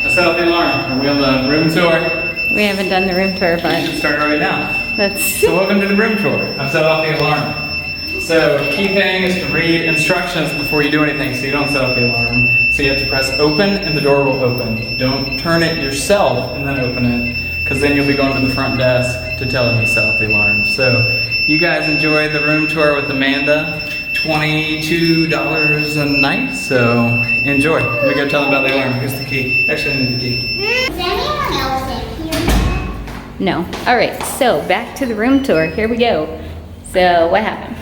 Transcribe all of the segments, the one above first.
I set off the alarm. Are we on the room tour? We haven't done the room tour, We but should start right now. that's So welcome to the room tour. I've set off the alarm. So key thing is to read instructions before you do anything so you don't set off the alarm. So you have to press open and the door will open. Don't turn it yourself and then open it, because then you'll be going to the front desk to tell them to set off the alarm. So you guys enjoyed the room tour with Amanda. $22 a night, so enjoy. Let me go tell them about the alarm. Here's the key. Actually, I need the key. Is anyone else in here? no. All right, so back to the room tour. Here we go. So what happened?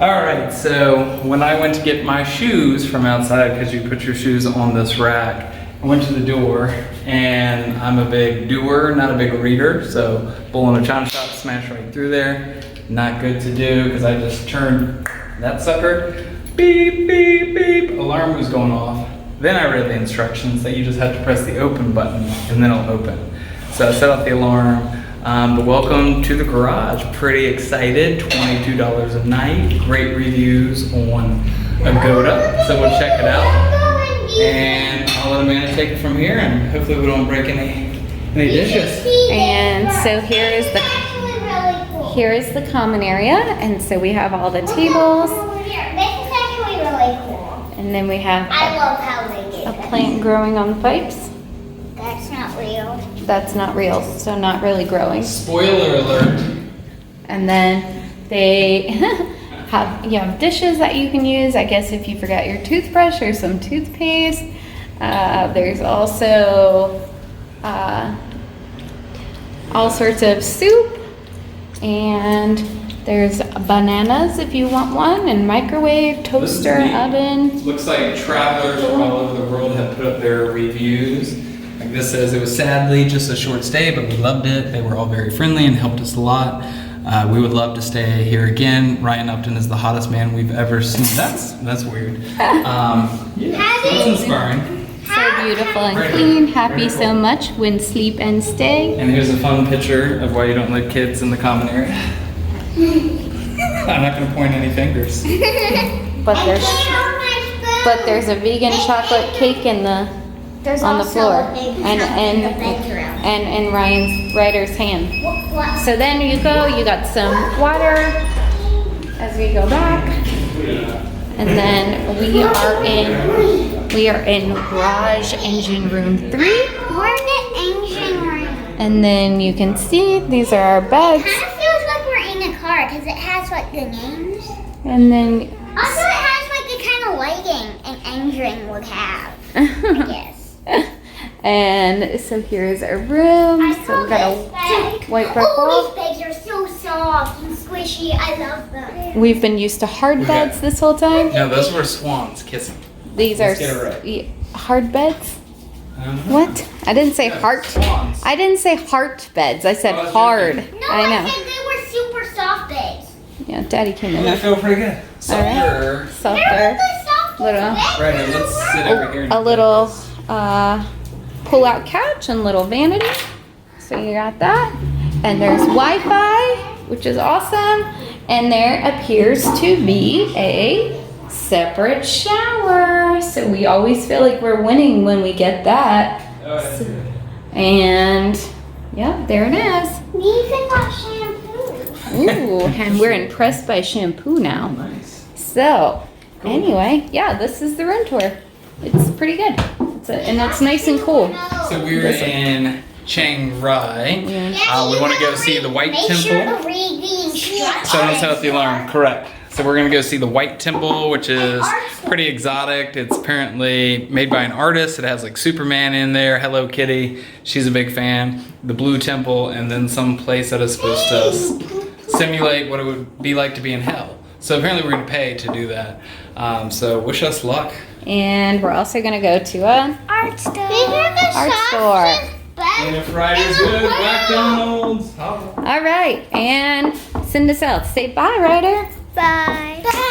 All right, so when I went to get my shoes from outside, because you put your shoes on this rack, I went to the door, and I'm a big doer, not a big reader, so bull in a china shop, smash right through there. Not good to do, because I just turned that sucker, beep, beep, beep, alarm was going off. Then I read the instructions that you just have to press the open button, and then it'll open. So I set off the alarm. But welcome to the garage. Pretty excited. $22 a night. Great reviews on Agoda. So we'll check it out. And I'll let Amanda take it from here, and hopefully we don't break any dishes. And so here is the common area, and so we have all the tables, This is actually really cool. and then we have I love how they did a this. plant growing on the pipes. That's not real. That's not real, so not really growing. Spoiler alert. And then they have dishes that you can use, I guess, if you forgot your toothbrush or some toothpaste. There's also all sorts of soup, and there's bananas if you want one, and microwave, toaster, neat. oven. Looks like travelers from all over the world have put up their reviews. Like this says, it was sadly just a short stay, but we loved it. They were all very friendly and helped us a lot. We would love to stay here again. Ryan Upton is the hottest man we've ever seen. That's weird. That's inspiring. So beautiful and Right. clean. Happy Very so cool. much. Win, sleep, and stay. And here's a fun picture of why you don't let kids in the common area. I'm not going to point any fingers. But there's a vegan chocolate cake in the on the floor, and in Ryan's Ryder's hand. So then you got some water as we go back, and then we are in garage engine room 3, We're in the engine room. and then you can see these are our beds, Kind of feels like we're in a car because it has like the names. and then Also, it has like the kind of lighting an engine would have, I guess. and so here's our room. So we got a white Oh, purple. these beds are so soft and squishy. I love them. We've been used to hard beds this whole time. No, those were swans kissing. These Let's are get it right. hard beds. I don't know. What? I didn't say Yeah, heart. swans. I didn't say heart beds. I said Oh, that's hard. okay. No, I know. said they were super soft beds. Yeah, Daddy came in. They feel pretty good. So All right. here, Softer. They're the softest Little- beds. right here, let's sit over here. and A do little this. pull-out couch and little vanity. So you got that. And there's Wi-Fi, which is awesome. And there appears to be a separate shower. So we always feel like we're winning when we get that. Oh, that's good. And yeah, there it is. We even got shampoo. Ooh, and we're impressed by shampoo now. Nice. So, anyway, yeah, this is the room tour. It's pretty good. And it's nice and cool. So we're in Chiang Rai. Yeah. We want to go see the White Make Temple. sure to read the instructions. So don't set off the alarm. Correct. So we're gonna go see the White Temple, which is pretty exotic. It's apparently made by an artist. It has like Superman in there, Hello Kitty. She's a big fan. The Blue Temple, and then some place that is supposed to simulate what it would be like to be in hell. So apparently we're gonna pay to do that. So wish us luck. And we're also gonna go to a Art store. These are the Art softest store. beds. And if Ryder's good, McDonald's. all right, and send us out. Say bye, Ryder. Bye. Bye.